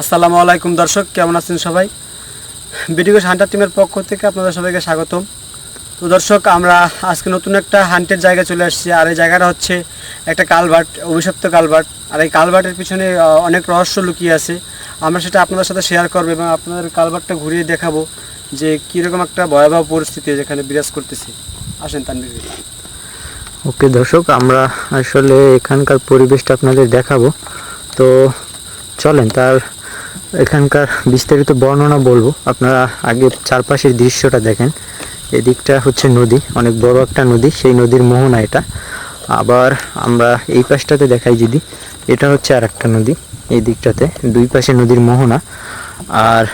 আসসালামু আলাইকুম দর্শক, কেমন আছেন সবাই? ভিডিওস হান্টার টিমের পক্ষ থেকে আপনাদের সবাইকে স্বাগতম। তো দর্শক, আমরা আজকে নতুন একটা হান্টের জায়গায় চলে আসছি। আর এই জায়গাটা হচ্ছে একটা কালভার্ট, অভিশপ্ত কালভার্ট। আর এই কালভার্টের পিছনে অনেক রহস্য লুকিয়ে আছে। আমরা সেটা আপনাদের সাথে শেয়ার করবো এবং আপনাদের কালভার্টটা ঘুরিয়ে দেখাবো যে কীরকম একটা ভয়াবহ পরিস্থিতি যেখানে বিরাজ করতেছে। আসেন তানভীর ভাই। ওকে দর্শক, আমরা আসলে এখানকার পরিবেশটা আপনাদের দেখাবো। তো চলেন তার এখানকার বিস্তারিত বর্ণনা বলবো। আপনারা আগে চারপাশের দৃশ্যটা দেখেন। এদিকটা হচ্ছে নদী, অনেক বড় একটা নদী, সেই নদীর মোহনা এটা। আবার আমরা এই পাশটাতে দেখাই যদি, এটা হচ্ছে আর একটা নদী, এই দিকটাতে দুই পাশে নদীর মোহনা। আর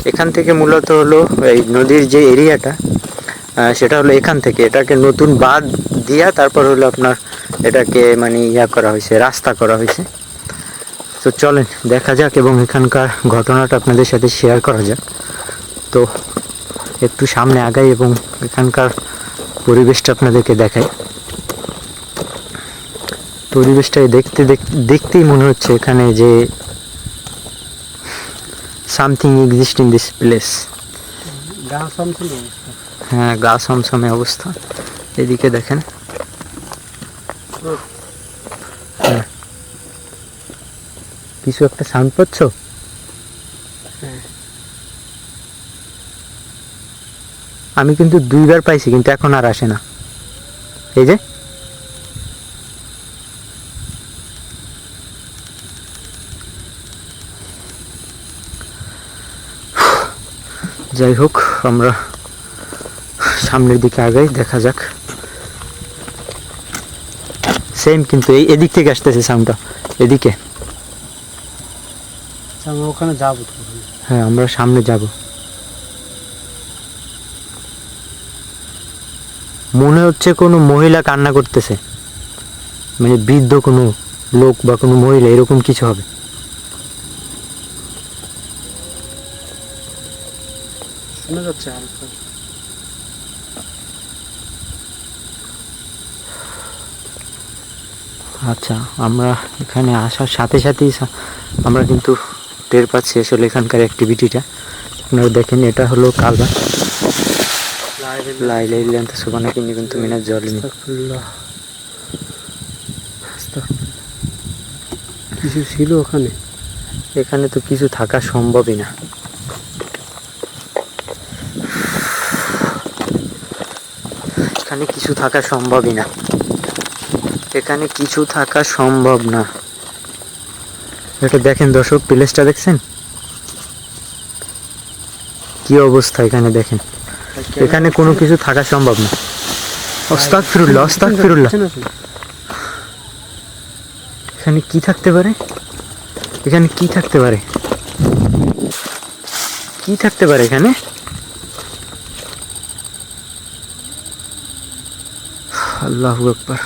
এখান থেকে মূলত হলো এই নদীর যে এরিয়াটা, সেটা হলো এখান থেকে এটাকে নতুন বাঁধ দিয়া তারপর হলো আপনার এটাকে মানে করা হয়েছে, রাস্তা করা হয়েছে। তো চলেন দেখা যাক এবং এখানকার ঘটনাটা আপনাদের সাথে শেয়ার করা যাক। তো একটু সামনে আগাই এবং এখানকার পরিবেশটা আপনাদেরকে দেখাই। পরিবেশটা দেখতেই মনে হচ্ছে এখানে যে something exist in this place. হ্যাঁ, গা ছমছমে অবস্থা। এদিকে দেখেন, হ্যাঁ, কিছু একটা সাউন্ড পাচ্ছ? আমি কিন্তু দুইবার পাইছি, কিন্তু এখন আর আসে না। এই যে যাই হোক, আমরা সামনের দিকে আগাই, দেখা যাক। সেম, কিন্তু এদিক থেকে আসতেছে সাউন্ডটা, এদিকে। আমরা ওখানে যাবো। হ্যাঁ, আমরা সামনে যাব। মনে হচ্ছে কোনো মহিলা কান্না করতেছে, মানে বৃদ্ধ কোনো লোক বা কোনো মহিলা, এরকম কিছু হবে। শোনা যাচ্ছে হালকা। আচ্ছা, আমরা এখানে আসার সাথে সাথেই আমরা কিন্তু টের পাচ্ছি আসলে এখানকার অ্যাক্টিভিটিটা। আপনারা দেখেন, এটা হলো কালভার্ট। কিন্তু মিনার জল কিছু ছিল ওখানে? এখানে তো কিছু থাকা সম্ভবই না। এখানে কিছু থাকা সম্ভবই না। এখানে কিছু থাকা সম্ভব না। এটা দেখেন দর্শক, প্লেসটা দেখছেন কি অবস্থা? এখানে দেখেন, এখানে কোনো কিছু থাকা সম্ভব না। আস্তাগফিরুল্লাহ, আস্তাগফিরুল্লাহ। এখানে কি থাকতে পারে? এখানে কি থাকতে পারে? কি থাকতে পারে এখানে? আল্লাহু আকবার।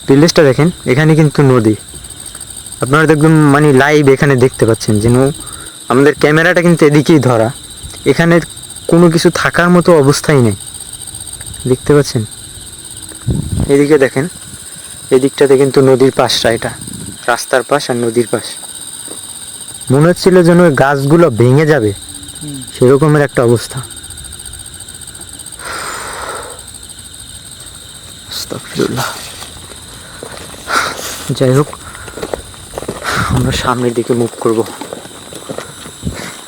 প্লেসটা দেখেন, এখানে কিন্তু নদী। আপনারা দেখবেন মানে লাইভ এখানে দেখতে পাচ্ছেন, যেন আমাদের ক্যামেরাটা কিন্তু এদিকেই ধরা। এখানে কোনো কিছু থাকার মতো অবস্থাই নেই, দেখতে পাচ্ছেন? এদিকে দেখেন, এদিকটাতে কিন্তু নদীর পাশটা, এটা রাস্তার পাশ আর নদীর পাশ। মনে হচ্ছিল যেন ওই গাছগুলো ভেঙে যাবে, সেরকমের একটা অবস্থা। আস্তাগফিরুল্লাহ। যাই হোক, আমরা সামনের দিকে মুভ করব।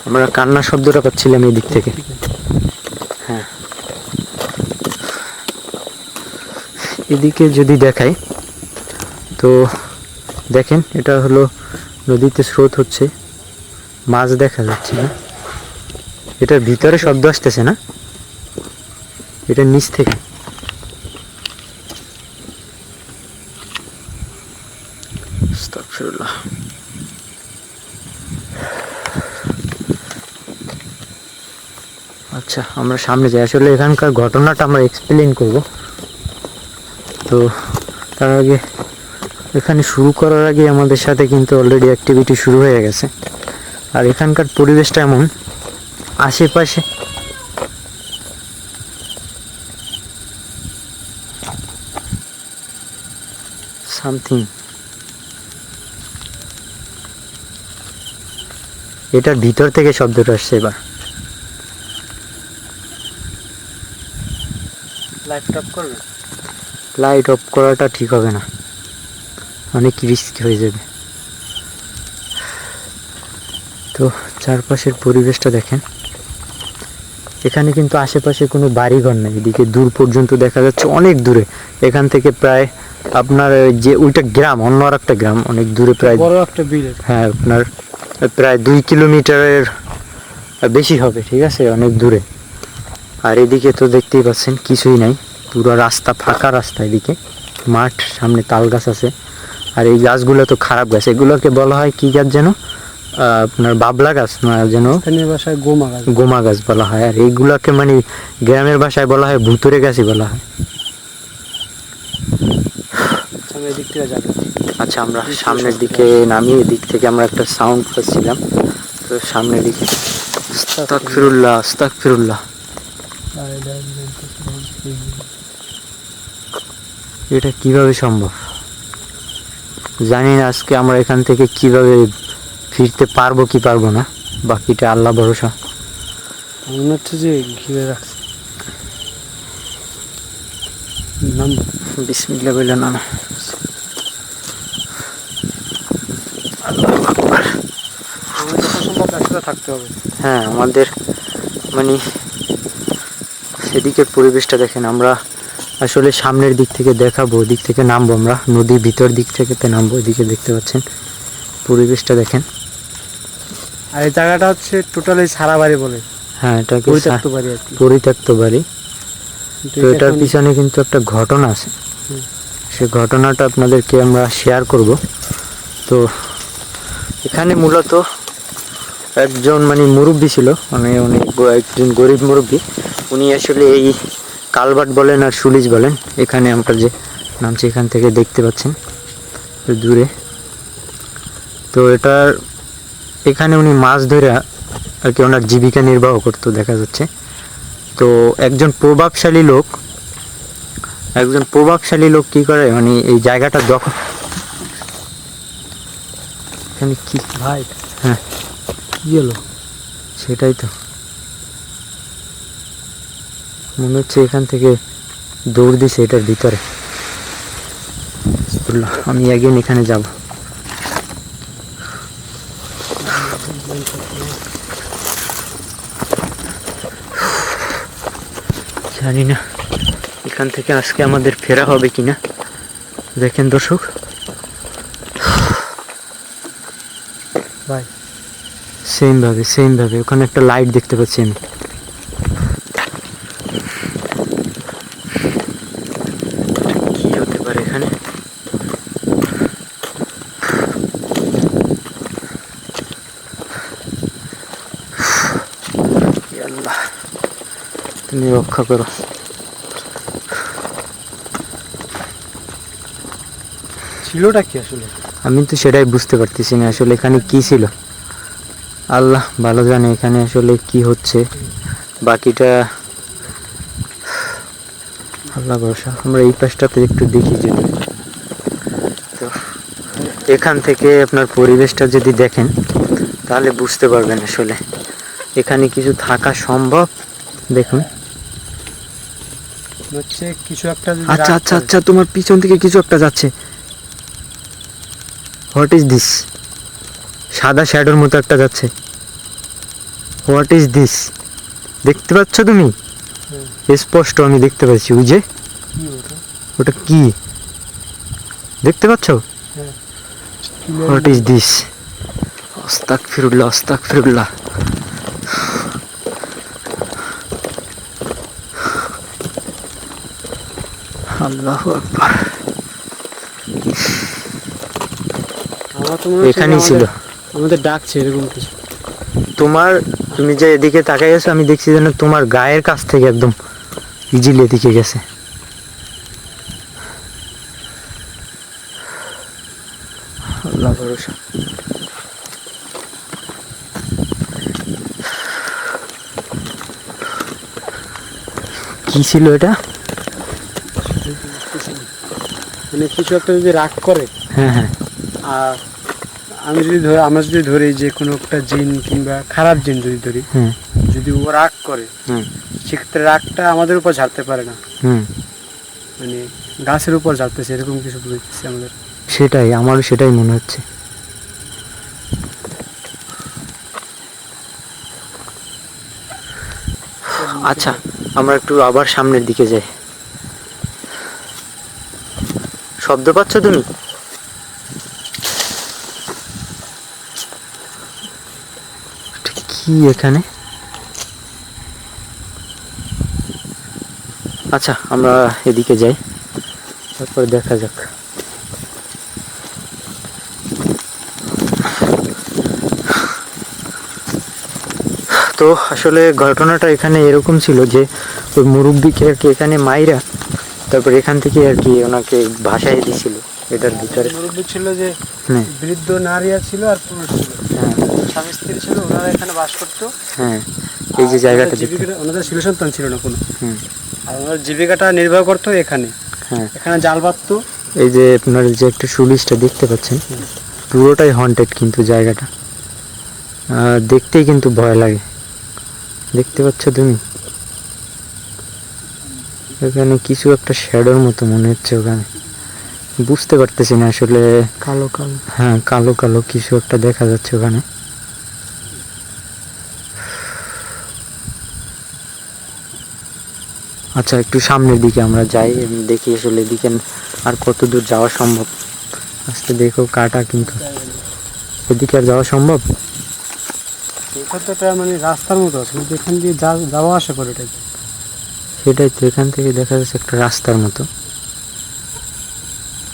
আমরা কান্নার শব্দটা পাচ্ছিলাম এই দিক থেকে। হ্যাঁ, এদিকে যদি দেখাই তো দেখেন, এটা হলো নদীতে স্রোত হচ্ছে, মাছ দেখা যাচ্ছে না। এটার ভিতরে শব্দ আসতেছে না, এটা নিচ থেকে। আস্তাগফিরুল্লাহ। আচ্ছা, আমরা সামনে যাই। আসলে এখানকার ঘটনাটা আমরা এক্সপ্লেন করব। তো তার আগে, এখানে শুরু করার আগে আমাদের সাথে কিন্তু অলরেডি অ্যাক্টিভিটি শুরু হয়ে গেছে। আর এখানকার পরিবেশটা এমন, আশেপাশে সামথিং এটার ভিতর থেকে শব্দটা আসছে এবার। লাইট অফ করবে? লাইট অফ করাটা ঠিক হবে না, অনেক রিস্কি হয়ে যাবে। তো চারপাশের পরিবেশটা দেখেন, এখানে কিন্তু আশেপাশে কোনো বাড়িঘর নেই, এদিকে দূর পর্যন্ত দেখা যাচ্ছে অনেক দূরে। এখান থেকে প্রায় আপনার যে ওইটা গ্রাম, অন্য আর একটা গ্রাম অনেক দূরে, প্রায় বড় একটা বিল। হ্যাঁ আপনার প্রায় 2 কিলোমিটারের বেশি হবে, ঠিক আছে, অনেক দূরে। আর এদিকে তো দেখতেই পাচ্ছেন কিছুই নাই, পুরো রাস্তা, ফাঁকা রাস্তা, এদিকে মাঠ, সামনে তাল গাছ আছে। আর এই গাছগুলো তো খারাপ গাছ, এগুলোকে বলা হয় কি গাছ যেন, আপনার বাবলা গাছ না যেন, স্থানীয় ভাষায় গোমা গাছ। গোমা গাছ বলা হয়। আর এইগুলাকে মানে গ্রামের ভাষায় বলা হয় ভুতুরে গাছই বলা হয়। আমি এদিক থেকে যাবো। আচ্ছা, আমরা সামনের দিকে নামি, এদিক থেকে আমরা একটা সাউন্ড পাচ্ছিলাম, তো সামনের দিকে। আস্তাগফিরুল্লাহ, আস্তাগফিরুল্লাহ। এটা কিভাবে সম্ভব জানি না। আজকে আমরা এখান থেকে কিভাবে ফিরতে পারবো কি পারবো না, বাকিটা আল্লাহ ভরসা। মনে হচ্ছে যে ঘিরে রাখছে। নাম বিসমিল্লাহ বলে না। আল্লাহু আকবার। আমাদের যত সম্ভব একসাথে থাকতে হবে। হ্যাঁ, আমাদের মানে সেদিকের পরিবেশটা দেখেন। আমরা আসলে সামনের দিক থেকে দেখাবো, ওদিক থেকে নামবো, আমরা নদীর ভিতর দিক থেকে নামবো। এদিকে দেখতে পাচ্ছেন পরিবেশটা দেখেন। আর এই জায়গাটা হচ্ছে টোটালি সারা বাড়ি বলে। হ্যাঁ, এটাকে পরিত্যক্ত বাড়ি আর কি। পরিত্যক্ত বাড়ি। তো এটার এখন- পিছনে কিন্তু একটা ঘটনা আছে, হুম। সেই ঘটনাটা আপনাদেরকে আমরা শেয়ার করব। তো এখানে মূলত একজন মানে মুরব্বী ছিল, মানে অনেক একজন গরিব মুরব্বী। উনি আসলে এই কালভার্ট বলেন আর সুলিজ বলেন, এখানে আমরা যে নামছি এখান থেকে দেখতে পাচ্ছেন দূরে। তো এটার এখানে উনি মাছ ধরে আর কি ওনার জীবিকা নির্বাহ করতো দেখা যাচ্ছে। তো একজন প্রভাবশালী লোক কি করে, মানে এই জায়গাটা দখল। এখানে কি ভাই, হ্যাঁ কি হলো? সেটাই তো মনে হচ্ছে, এখান থেকে দৌড় দিছে এটার ভিতরে। বিসমিল্লাহ, আমি একদিন এখানে যাব। জানি না এখান থেকে আজকে আমাদের ফেরা হবে কিনা। দেখেন দর্শক, ভাই সেম ভাবে ওখানে একটা লাইট দেখতে পাচ্ছি আমি। কি হতে পারে এখানে? হে আল্লাহ, তুমি রক্ষা করো। ছিলটা কি আসলে? আমি তো সেটাই বুঝতে পারতেছি না আসলে এখানে কি ছিল। আল্লাহ ভালো জানে এখানে আসলে কি হচ্ছে, বাকিটা আল্লাহ ভরসা। আমরা এই পাশটাতে একটু দেখি যদি। তো এখান থেকে আপনার পরিবেশটা যদি দেখেন তাহলে বুঝতে পারবেন আসলে এখানে কিছু থাকা সম্ভব। দেখুন, হচ্ছে কিছু একটা যদি আচ্ছা রাগ আচ্ছা করে- আচ্ছা, তোমার পিছন থেকে কিছু একটা যাচ্ছে। What is this? সাদা শ্যাডোর মতো একটা যাচ্ছে। What is this? দেখতে পাচ্ছ তুমি? স্পষ্ট আমি দেখতে পাচ্ছি। ওই যে কি ওটা? ওটা কি দেখতে পাচ্ছ? What is this? আস্তাগফিরুল্লাহ, আস্তাগফিরুল্লাহ। আল্লাহু আকবার। আমার তো মনে হচ্ছে এখানেই যে ছিল। আমাদের ডাকছে এরকম কিছু। তুমি যে এদিকে তাকাই আছো, আমি দেখছি যেন তোমার গায়ের কাছ থেকে একদম ইজিলি এদিকে গেছে। আল্লাহ ভরসা। কি ছিল এটা? মানে কিছু একটা যদি রাগ করে হ্যাঁ হ্যাঁ, আর আমরা যদি ধরি যে কোনো একটা জিন কিংবা খারাপ জিন যদি ধরি, হুম যদি ও রাগ করে, হুম সেক্ষেত্রে রাগটা আমাদের উপর ঝাড়তে পারে না, হুম মানে গাছের উপর ঝাড়তেছে, এরকম কিছু বুঝতেছে আমাদের। সেটাই, আমারও সেটাই মনে হচ্ছে। আচ্ছা, আমরা একটু আবার সামনের দিকে যাই। শব্দ পাচ্ছ তুমি? এটা কি এখানে? আচ্ছা, আমরা এদিকে যাই, তারপর দেখা যাক। তো আসলে ঘটনাটা এখানে এরকম ছিল যে ওই মুরব্বিকে আর কি এখানে মাইরা, তারপর এখান থেকে আর কি ওনাকে ভাসায় দিছিল এটার ভিতরে। মুরব্বী ছিল যে হ্যাঁ বৃদ্ধ নারীরা ছিল আর পুরুষ ছিল, হ্যাঁ স্বামী স্ত্রী ছিল, ওনারা এখানে বাস করতো। হ্যাঁ, এই যে জায়গাটা দেখতে। ওনাদের ছিল সন্তান ছিল না কোনো, হুম আর ওনার জীবিকাটা নির্বাহ করতো এখানে। হ্যাঁ, এখানে জাল পাততো। এই যে আপনার যে একটা সুলিশটা দেখতে পাচ্ছেন, পুরোটাই হন্টেড কিন্তু জায়গাটা। দেখতেই কিন্তু ভয় লাগে। দেখতে পাচ্ছ তুমি? এখানে কিছু একটা শ্যাডোর মতো মনে হচ্ছে ওখানে, বুঝতে পারতেছি না আসলে। কালো কালো। হ্যাঁ, কালো কালো কিছু একটা দেখা যাচ্ছে ওখানে। আচ্ছা, একটু সামনের দিকে আমরা যাই, দেখি আসলে এদিকে আর কত দূর যাওয়া সম্ভব। আজকে দেখো কাটা, কিন্তু এদিকে আর যাওয়া সম্ভব? এখানে তো একটা মানে রাস্তার মতো আছে, কিন্তু এখান দিয়ে যাওয়া আসা করে এটা। সেটাই তো, এখান থেকে দেখা যাচ্ছে একটা রাস্তার মতো,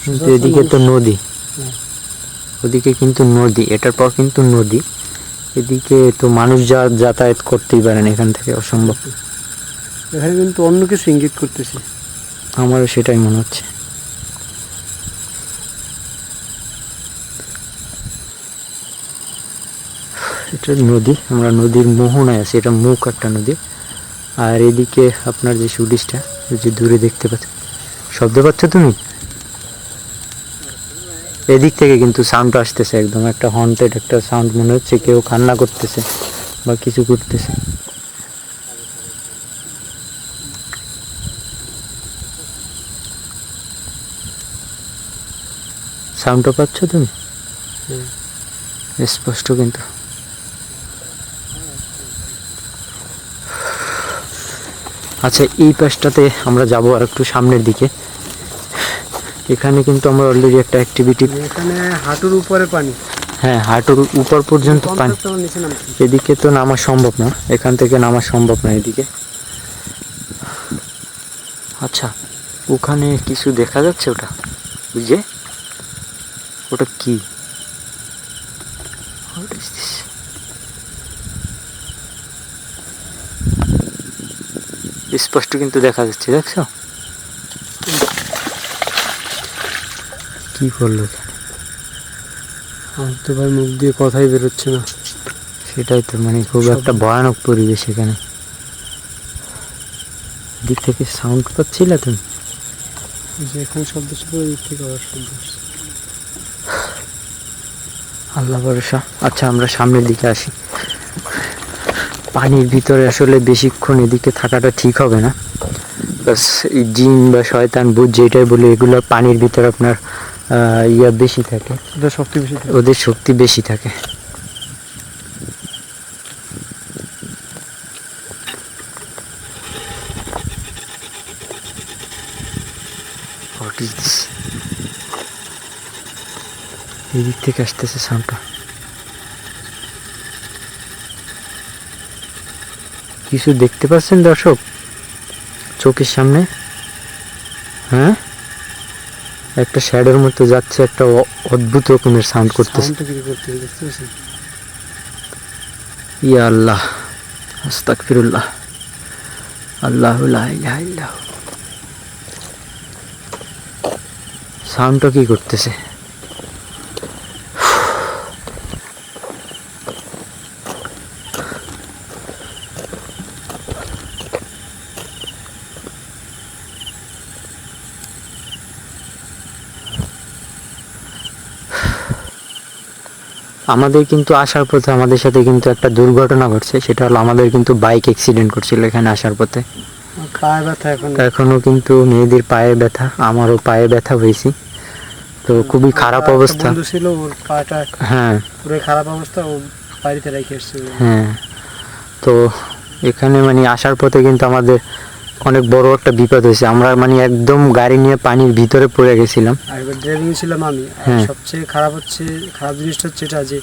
কিন্তু এদিকে তো নদী। ওদিকে কিন্তু নদী, এটার পর কিন্তু নদী। এদিকে তো মানুষ যাতায়াত করতেই পারে না, এখান থেকে অসম্ভব। এখানে কিন্তু অন্য কিছু ইঙ্গিত করতেছে। আমারও সেটাই মনে হচ্ছে। এটা নদী, আমরা নদীর মোহনায় আছি, এটা মুখ একটা নদী। আর এদিকে আপনার যে সুডিশটা, যে দূরে দেখতে পাচ্ছ, শব্দ পাচ্ছ তুমি? এদিক থেকে কিন্তু সাউন্ড আসতেছে, একদম একটা হন্টেড একটা সাউন্ড মনে হচ্ছে, কেউ কান্না করতেছে বা কিছু করতেছে। সাউন্ডটা পাচ্ছ তুমি? স্পষ্ট কিন্তু। আচ্ছা, এই পাশটাতে আমরা যাব আর একটু সামনের দিকে। এখানে কিন্তু আমরা অলরেডি একটা অ্যাক্টিভিটি। এখানে হাঁটুর উপরে পানি। হ্যাঁ, হাঁটুর উপর পর্যন্ত পানি। নিচে নামছে। এদিকে তো নামা সম্ভব না, এখান থেকে নামা সম্ভব না এদিকে। আচ্ছা, ওখানে কিছু দেখা যাচ্ছে, ওটা বুঝে, ওটা কি? What is this? স্পষ্ট কিন্তু দেখা যাচ্ছে, দেখছো কি করলো এখানে? আমার তো ভাই মুখ দিয়ে কথাই বেরোচ্ছে না। সেটাই তো, মানে খুব একটা ভয়ানক পরিবেশ এখানে। দিক থেকে সাউন্ড পাচ্ছিলে তুমি? যে এখানে শব্দ ছিল, ওই দিক থেকে আবার শব্দ আসছে। আল্লাহ ভরসা। আচ্ছা, আমরা সামনের দিকে আসি। পানির ভিতরে আসলে বেশিক্ষণ এদিকে থাকাটা ঠিক হবে না। প্লাস এই জিন বা শয়তান ভূত যেটাই বলে, এগুলো পানির ভিতরে আপনার ইয়া বেশি থাকে, ওদের শক্তি বেশি থাকে। ওদের শক্তি বেশি থাকে। What is this? এই দিক থেকে আসতেছে সাউন্ডটা। কিছু দেখতে পাচ্ছেন দর্শক চোখের সামনে? হ্যাঁ, একটা শ্যাডোর মতো যাচ্ছে, একটা অদ্ভুত রকমের সাউন্ড করতেছে। সাউন্ডটা কি করতে দেখতে পাচ্ছেন? ইয়া আল্লাহ, আস্তাগফিরুল্লাহ, আল্লাহু লা ইলাহা ইল্লাহু। সাউন্ডটা কি করতেছে? আমাদের কিন্তু আসার পথে আমাদের সাথে কিন্তু একটা দুর্ঘটনা ঘটছে, সেটা হলো আমাদের কিন্তু বাইক অ্যাক্সিডেন্ট করছিল এখানে আসার পথে। পায়ে ব্যথা এখন। এখনো কিন্তু মেয়েদের পায়ে ব্যথা, আমারও পায়ে ব্যথা হয়েছি, তো খুবই খারাপ একটা অবস্থা। বন্ধু ছিল, ওর পাটা হ্যাঁ পুরো খারাপ অবস্থা, ও বাড়িতে রেখে এসছে। হ্যাঁ, তো এখানে মানে আসার পথে কিন্তু আমাদের অনেক বড় একটা বিপদ হয়েছে। আমরা মানে একদম গাড়ি নিয়ে পানির ভিতরে পড়ে গেছিলাম। আর এবার ড্রাইভিং ছিলাম আমি। আর হ্যাঁ। সবচেয়ে খারাপ জিনিসটা হচ্ছে এটা যে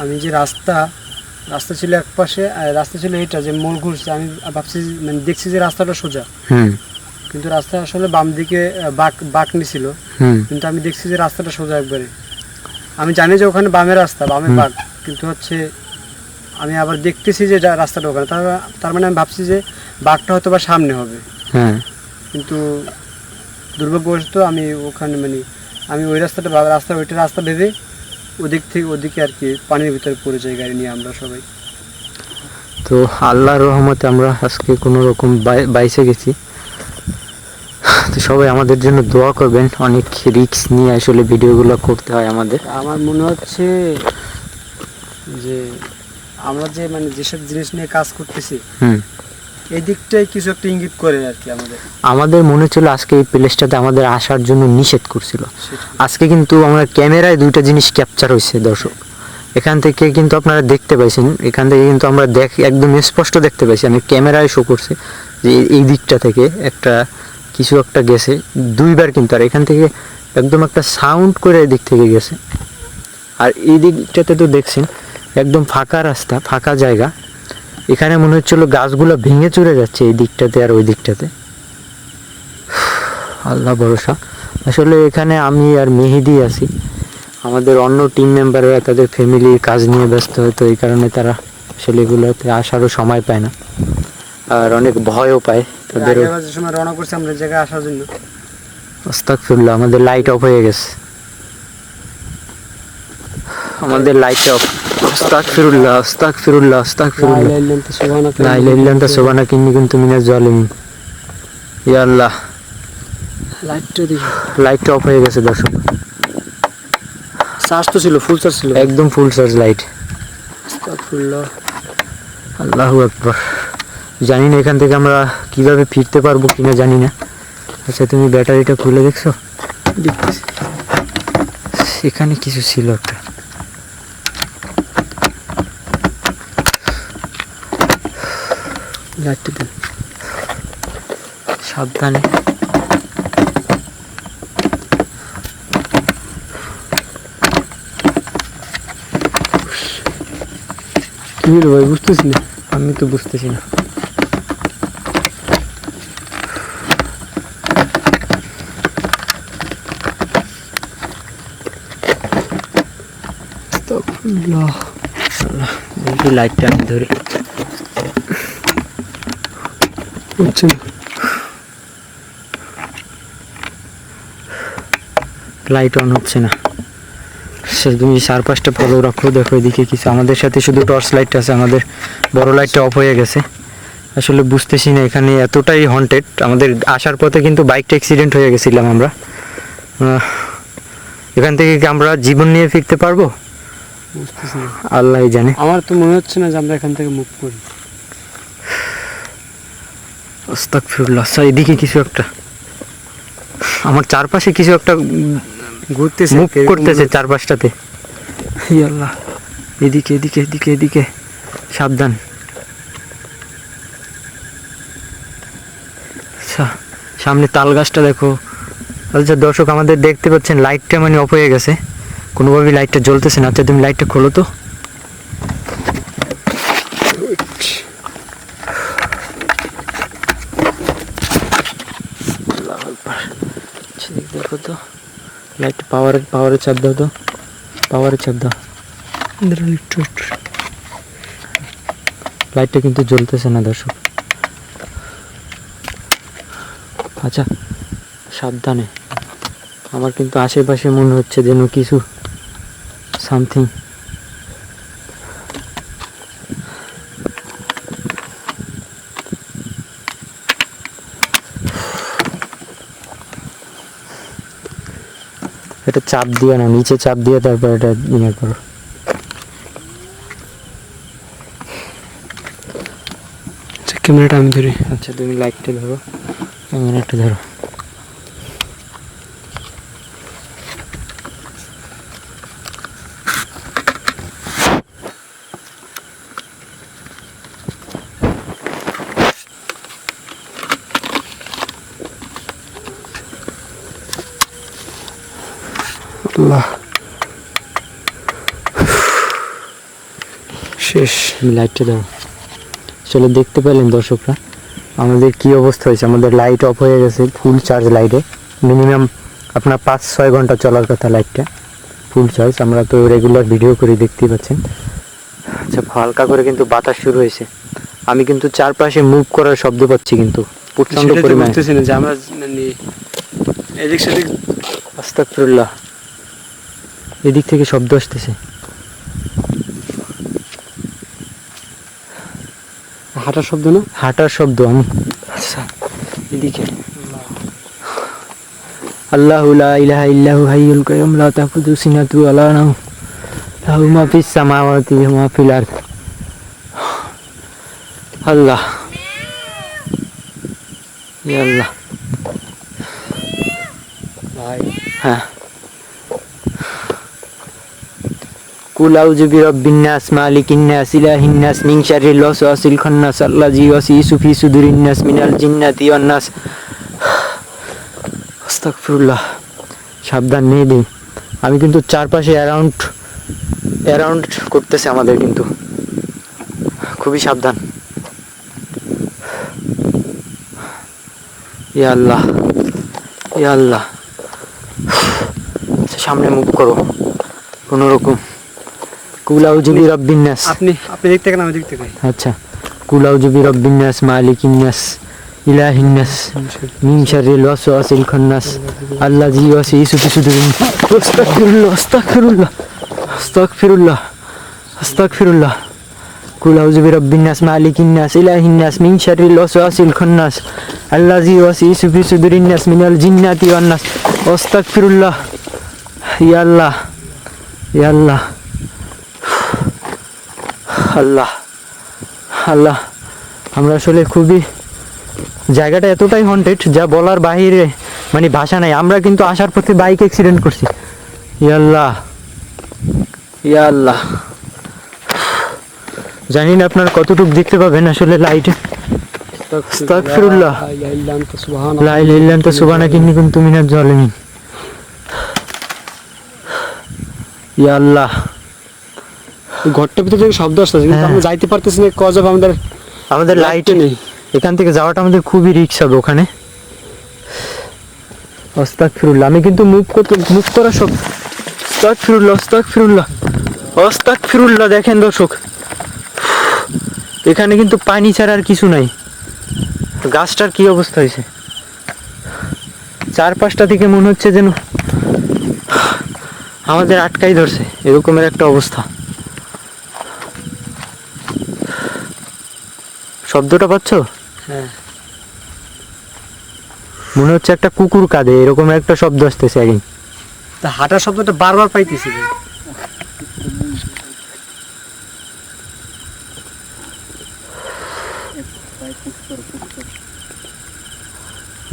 আমি যে রাস্তা ছিল এক পাশে, আর রাস্তা ছিল এটা যে মোড় ঘুরছে, আমি ভাবছি মানে দেখছি যে রাস্তাটা সোজা, হুম কিন্তু রাস্তা আসলে বাম দিকে বাঁক নিছিল। হুম কিন্তু আমি দেখছি যে রাস্তাটা সোজা একবারে। আমি জানি যে ওখানে বামের রাস্তা, বামের বাঁক, কিন্তু হচ্ছে আমি আবার দেখতেছি যে রাস্তাটা ওখানে, তার মানে আমি ভাবছি যে বাঁকটা হয়তো বা সামনে হবে, হ্যাঁ কিন্তু দুর্ভাগ্যবশত আমি ওখানে মানে আমি ওই রাস্তা ভেবে ওদিকে আর কি পানির ভিতরে পড়ে যাই গাড়ি নিয়ে আমরা সবাই। তো আল্লাহর রহমতে আমরা আজকে কোনো রকম বাইসে গেছি। তো সবাই আমাদের জন্য দোয়া করবেন, অনেক রিস্ক নিয়ে আসলে ভিডিওগুলো করতে হয় আমাদের। আমার মনে হচ্ছে যে আমরা যে মানে যেসব জিনিস নিয়ে কাজ করতেছি হুম এই দিকটাই কিছু একটা ইঙ্গিত করে আর কি আমাদের মনে ছিল আজকে এই প্লেসটাতে আমাদের আসার জন্য নিষেধ করছিল। আজকে কিন্তু আমরা ক্যামেরায় দুইটা জিনিস ক্যাপচার হয়েছে দর্শক, এখান থেকে কিন্তু আপনারা দেখতে পাইছেন, এখান থেকে কিন্তু আমরা একদম স্পষ্ট দেখতে পাইছি। আমি ক্যামেরায় শো করছি যে এই দিকটা থেকে কিছু একটা গেছে দুইবার, কিন্তু আর এখান থেকে একদম একটা সাউন্ড করে এদিক থেকে গেছে। আর এই দিকটাতে তো দেখছেন একদম ফাঁকা রাস্তা, ফাঁকা জায়গা, এখানে মনে হচ্ছিল গাছগুলো ভেঙে চুরে যাচ্ছে এই দিকটাতে আর ওই দিকটাতে। আল্লাহ ভরসা। আসলে এখানে আমি আর মেহেদি আছি, আমাদের অন্য টিম মেম্বাররা তাদের ফ্যামিলির কাজ নিয়ে ব্যস্ত, হতো এই কারণে তারা আসলে এগুলোতে আসারও সময় পায় না, আর অনেক ভয়ও পায় তাদেরও। যে সময় রওনা করছি আমরা এই জায়গায় আসার জন্য, আস্তাগফিরুল্লাহ, আমাদের লাইট অফ হয়ে গেছে, আমাদের লাইট অফ। আস্তাগফিরুল্লাহ আস্তাগফিরুল্লাহ আস্তাগফিরুল্লাহ, লা ইলাহা ইল্লা আনতা সুবহানাকা ইন্নী কুনতু মিনাজ জালিমিন। ইয়া আল্লাহ, লাইটটা অফ হয়ে গেছে দর্শক। চার্জ তো ছিল, ফুল চার্জ ছিল, একদম ফুল চার্জ লাইট। আস্তাগফিরুল্লাহ, আল্লাহু আকবার। জানি না এখান থেকে আমরা কিভাবে ফিরতে পারবো কিনা জানি না। আচ্ছা তুমি ব্যাটারিটা খুলে দেখছো? দেখতেছি এখানে কিছু ছিল একটা, লাইটটা দেন সাবধানে। কি হলো ভাই, বুঝতেছি না। আমি তো বুঝতেছি না। দেখি লাইটটা আমি ধরে, হচ্ছে না, লাইট অন হচ্ছে না। সে তুমি 4-5টা ফলো রাখো, দেখো এদিকে কিছু। আমাদের সাথে শুধু টর্চ লাইটটা আছে, আমাদের বড় লাইটটা অফ হয়ে গেছে। আসলে বুঝতেছি না এখানে এতটাই হন্টেড। আমাদের আসার পথে কিন্তু বাইকটা অ্যাক্সিডেন্ট হয়ে গেছিলাম আমরা। এখান থেকে কি আমরা জীবন নিয়ে ফিরতে পারবো? বুঝতেছি না, আল্লাহই জানে। আমার তো মনে হচ্ছে না যে আমরা এখান থেকে মুভ করি। আস্তাগফিরুল্লাহ। আচ্ছা এদিকে কিছু একটা, আমার চারপাশে কিছু একটা ঘুরতেছে, মুভ করতেছে চারপাশটাতে। ই আল্লাহ, এদিকে এদিকে এদিকে এদিকে, সাবধান। আচ্ছা সামনে তাল গাছটা দেখো। আচ্ছা দর্শক আমাদের দেখতে পাচ্ছেন লাইটটা মানে অফ হয়ে গেছে, কোনোভাবেই লাইটটা জ্বলতেছে না। আচ্ছা তুমি লাইটটা খোলো তো। দেখো তো লাইট, পাওয়ারের চাপ দাও তো, পাওয়ারের চাপ দাও। লাইটটা কিন্তু জ্বলতেছে না দর্শক। আচ্ছা সাবধানে, আমার কিন্তু আশেপাশে মনে হচ্ছে যেন কিছু সামথিং। এটা চাপ দিয়ে না, নিচে চাপ দিয়ে তারপর এটা ইয়ে করো। ক্যামেরাটা আমি ধরি। আচ্ছা তুমি লাইটটা ধরো, ক্যামেরাটা ধরো। আল্লাহ, শেষ। তুমি লাইটটা দাও। চলো দেখতে পেলেন দর্শকরা আমাদের কি অবস্থা হয়েছে। আমাদের লাইট অফ হয়ে গেছে, ফুল চার্জ লাইটে। মিনিমাম আপনার 5-6 ঘন্টা চলার কথা লাইটটা, ফুল চার্জ। আমরা তো রেগুলার ভিডিও করে দেখতেই পাচ্ছেন। আচ্ছা হালকা করে কিন্তু বাতাস শুরু হয়েছে। আমি কিন্তু চারপাশে মুভ করার শব্দ পাচ্ছি কিন্তু প্রচন্ড সেটাই তো পরিমাণে। বুঝতেছি না যে আমরা মানে এদিক সেদিক। আস্তাগফিরুল্লাহ, এদিক থেকে শব্দ আসতেছে। হাঁটার শব্দ না? হাঁটার শব্দ। আমি আচ্ছা এদিকে। আল্লাহু লা ইলাহা ইল্লাহু হাইয়ুল কাইয়ুম লা তাখুযু সিনাতু ওয়া লা নাওম লাহু মা ফিস সামাওয়াতি ওয়া মা ফিল আরদ। আল্লাহ, ইয়া আল্লাহ। ভাই হ্যাঁ, কুল আউযু বিরাব্বিন নাস মালিকিন নাস ইলাহিন নাস মিন শাররিল ওয়াসওয়াসিল খান্নাস আল্লাযী ইউওয়াসওয়িসু ফি সুদুরিন নাস মিনাল জিন্নাতি ওয়ান নাস। আস্তাগফিরুল্লাহ। সাবধান নিয়ে দিই। আমি কিন্তু চারপাশে অ্যারাউন্ড করতেছে আমাদের, কিন্তু খুবই সাবধান। ইয়া আল্লাহ, ইয়া আল্লাহ। আচ্ছা, সামনে মুভ করো কোনো রকম। কুল আউযু বিরাব্বিন নাস। আপনি দিক থেকে না আমি দিক থেকে? আচ্ছা, কুল আউযু বিরাব্বিন নাস মালিকিন নাস ইলাহিন নাস মিন শাররিল ওয়াসওয়াসিল খান্নাস আল্লাযী ইউওয়াসওয়িসু ফি সুদুরিন। আস্তাগফিরুল্লাহ, আস্তাগফিরুল্লাহ, আস্তাগফিরুল্লাহ, আস্তাগফিরুল্লাহ। কুল আউযু বিরাব্বিন নাস মালিকিন নাস ইলাহিন নাস মিন শাররিল ওয়াসওয়াসিল খান্নাস আল্লাযী ইউওয়াসওয়িসু ফি সুদুরিন নাস মিনাল জিন্নাতি ওয়ান নাস। আস্তাগফিরুল্লাহ। ইয়া আল্লাহ, ইয়া আল্লাহ, আল্লাহ, আল্লাহ। আমরা আসলে খুবই, জায়গাটা এতটাই হন্টেড যা বলার বাহিরে, মানে ভাষা নাই। আমরা কিন্তু আসার পথে বাইক অ্যাক্সিডেন্ট করছি। ইয়া আল্লাহ, ইয়া আল্লাহ। জানি না আপনারা কতটুকু দেখতে পাবেন আসলে লাইটে। আস্তাগফিরুল্লাহ, লা ইলাহা ইল্লা আনতা সুবহানাকা ইন্নী কুনতু মিনাজ জালিমিন। ইয়া আল্লাহ। ঘরটার ভিতর থেকে শব্দ আসতেছে কিন্তু আমরা যাইতে পারতেছি না, কজ অফ আমাদের লাইটে নেই। এখান থেকে যাওয়াটা আমাদের খুবই রিস্ক হবে ওখানে। আস্তাগফিরুল্লাহ। আমি কিন্তু মুভ করা সব। আস্তাগফিরুল্লাহ, আস্তাগফিরুল্লাহ, আস্তাগফিরুল্লাহ। দেখেন দর্শক, এখানে কিন্তু পানি ছাড়া আর কিছু নাই। গাছটার কি অবস্থা হয়েছে, চারপাশটা থেকে মনে হচ্ছে যেন আমাদের আটকাই ধরছে, এরকমের একটা অবস্থা। শব্দটা পাচ্ছ? হ্যাঁ, মনে হচ্ছে একটা কুকুর কাঁদে, এরকম একটা শব্দ আসতেছে একদিন। তা হাঁটার শব্দটা বারবার পাইতেছি।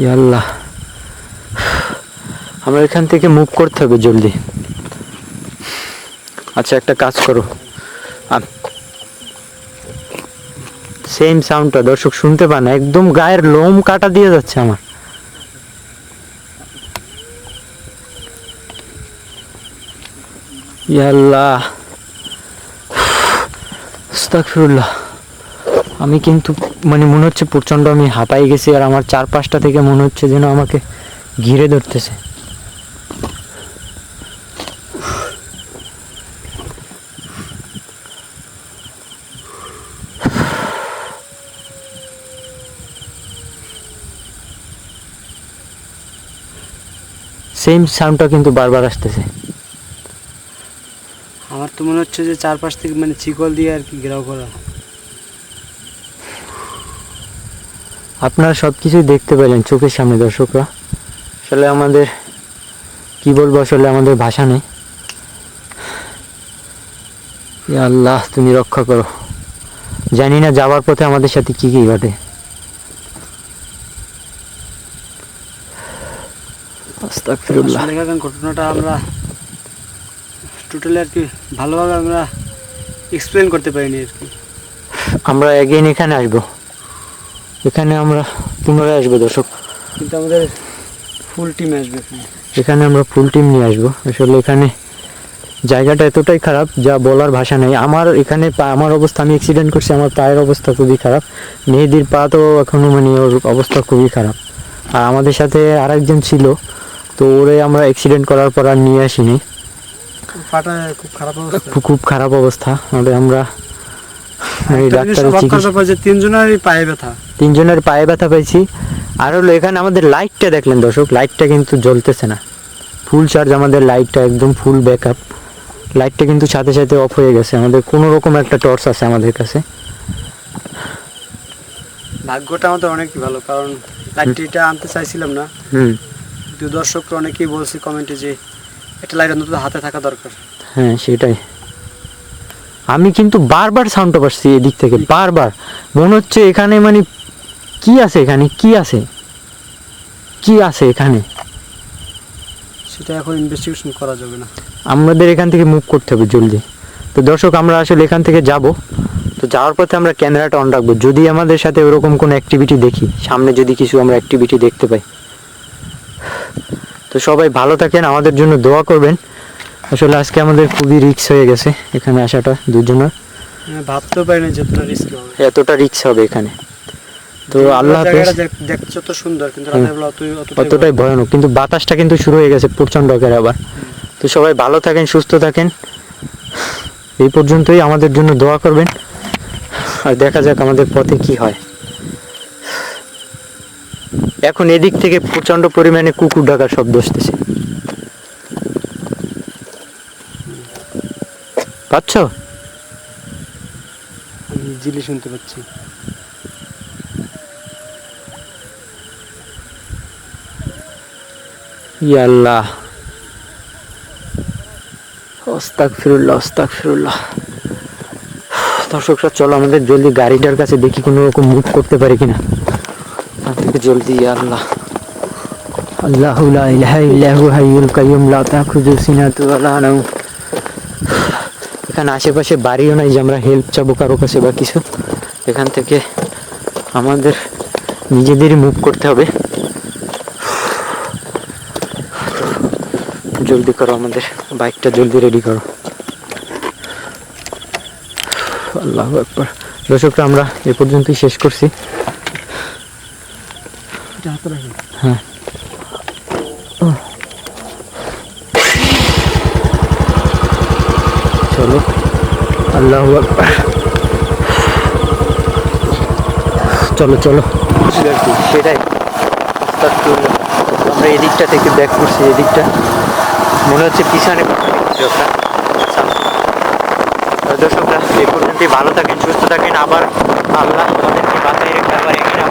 ইয়া আল্লাহ, আমরা এখান থেকে মুভ করতে হবে জলদি। আচ্ছা একটা কাজ করো, সেম সাউন্ডটা দর্শক শুনতে পান, একদম গায়ের লোম কাটা দিয়ে যাচ্ছে আমার। ইয়া আল্লাহ, আস্তাগফিরুল্লাহ। আমি কিন্তু মানে মনে হচ্ছে প্রচণ্ড আমি হাঁপাই গেছি, আর আমার চারপাশটা থেকে মনে হচ্ছে যেন আমাকে ঘিরে ধরতেছে। সেম সাউন্ডটা কিন্তু বারবার আসতেছে। আমার তো মনে হচ্ছে যে চারপাশ থেকে মানে চিকল দিয়ে আর কি ঘেরাও করা। আপনারা সব কিছুই দেখতে পেলেন চোখের সামনে দর্শকরা। আসলে আমাদের কি বলবো, আসলে আমাদের ভাষা নেই। ইয়া আল্লাহ, তুমি রক্ষা করো। জানি না যাওয়ার পথে আমাদের সাথে কি কি ঘটে। আস্তাগফিরুল্লাহ। আসলে কাকা ঘটনাটা আমরা টোটালি আর কি ভালোভাবে আমরা এক্সপ্লেন করতে পারিনি আর কি। আমরা এগেইন এখানে আসবো, এখানে আমরা পুনরায় আসবো দর্শক। কিন্তু আমাদের ফুল টিম আসবে এখানে। এখানে আমরা ফুল টিম নিয়ে আসবো। আসলে এখানে জায়গাটা এতটাই খারাপ যা বলার ভাষা নেই। আমার এখানে আমার অবস্থা, আমি অ্যাক্সিডেন্ট করছি, আমার পায়ের অবস্থা খুবই খারাপ। মেহেদির পা তো এখনও মানে ওর অবস্থা খুবই খারাপ। আর আমাদের সাথে আরেকজন ছিল, তো ওরে আমরা অ্যাক্সিডেন্ট করার পর আর নিয়ে আসিনি। পাটা খুব খারাপ অবস্থা। খুব খারাপ অবস্থা। আমাদের আমরা এই একটা জিনিস ডাক্তারের অবাক করার চিকিৎসা, ব্যাপার যে তিনজনেরই পায়ে ব্যথা। তিনজনের পায়ে ব্যথা পাইছি। আর হলো এখানে আমাদের লাইটটা দেখলেন দর্শক, লাইটটা কিন্তু জ্বলতেছে না। ফুল চার্জ আমাদের লাইটটা, একদম ফুল ব্যাকআপ। লাইটটা কিন্তু সাথে সাথে অফ হয়ে গেছে। আমাদের কোনো রকম একটা টর্চ আছে আমাদের কাছে। ভাগ্যটা আমাদের অনেকই ভালো, কারণ লাইটটা আনতে চাইছিলাম না, হুম, কিন্তু দর্শকরা অনেকেই বলছে কমেন্টে যে একটা লাইট অন্তত হাতে থাকা দরকার। হ্যাঁ সেটাই। আমি কিন্তু বারবার সাউন্ডটা পাচ্ছি এদিক থেকে, বারবার মনে হচ্ছে এখানে মানে কি আছে, এখানে কি আছে, কি আছে এখানে। সেটা এখন ইনভেস্টিগেশন করা যাবে না। আমাদের এখান থেকে মুভ করতে হবে জলদি। তো দর্শক আমরা আসলে এখান থেকে যাব, তো যাওয়ার পথে আমরা ক্যামেরাটা অন রাখবো। যদি আমাদের সাথে ওরকম কোনো অ্যাক্টিভিটি দেখি, সামনে যদি কিছু আমরা অ্যাক্টিভিটি দেখতে পাই। তো সবাই ভালো থাকেন, আমাদের জন্য দোয়া করবেন। আসলে আজকে আমাদের খুবই রিস্ক হয়ে গেছে এখানে আসাটা দুজনের। ভাবতেও পারি না যে এতটা রিস্ক হবে। এতটা রিস্ক হবে এখানে। তো আল্লাহ হাফেজ। জায়গাটা দেখতে যত সুন্দর, কিন্তু রাতের বেলা অতটাই ভয়ানক। কিন্তু বাতাসটা কিন্তু শুরু হয়ে গেছে প্রচণ্ড আকারে আবার। তো সবাই ভালো থাকেন, সুস্থ থাকেন। এই পর্যন্তই, আমাদের জন্য দোয়া করবেন। আর দেখা যাক আমাদের পথে কি হয়। এখন এদিক থেকে প্রচণ্ড পরিমাণে কুকুর ডাকার শব্দ আসতেছে, পাচ্ছ? আমি জিলি শুনতে পাচ্ছি। ইয়া আল্লাহ, আস্তাগফিরুল্লাহ, আস্তাগফিরুল্লাহ। দর্শকরা চলো আমাদের জলদি গাড়িটার কাছে দেখি কোনো রকম মুভ করতে পারি কিনা। তার থেকে জলদি। ইয়া আল্লাহ, আল্লাহু লা ইলাহা ইল্লা হু হাইয়ুল কাইয়ুম লা তাখুযু সিনাতু ওয়া লা নাওম। এখানে আশেপাশে বাড়িও নাই যে আমরা হেল্প চাবো কারো কাছে বা কিছু। এখান থেকে আমাদের নিজেদেরই মুভ করতে হবে। জলদি করো, আমাদের বাইকটা জলদি রেডি করো। আল্লাহু আকবার। দর্শকরা আমরা এ পর্যন্তই শেষ করছি। হ্যাঁ, চলো। আল্লাহু আকবার। চলো চলো, সেটাই। আমরা এদিকটা থেকে ব্যাক করছি, এদিকটা মনে হচ্ছে পিছনে দর্শকরা এই পর্যন্তই। ভালো থাকেন, সুস্থ থাকেন। আবার আল্লাহ আমাদেরকে বাঁচিয়ে রাখতে পারে এখানে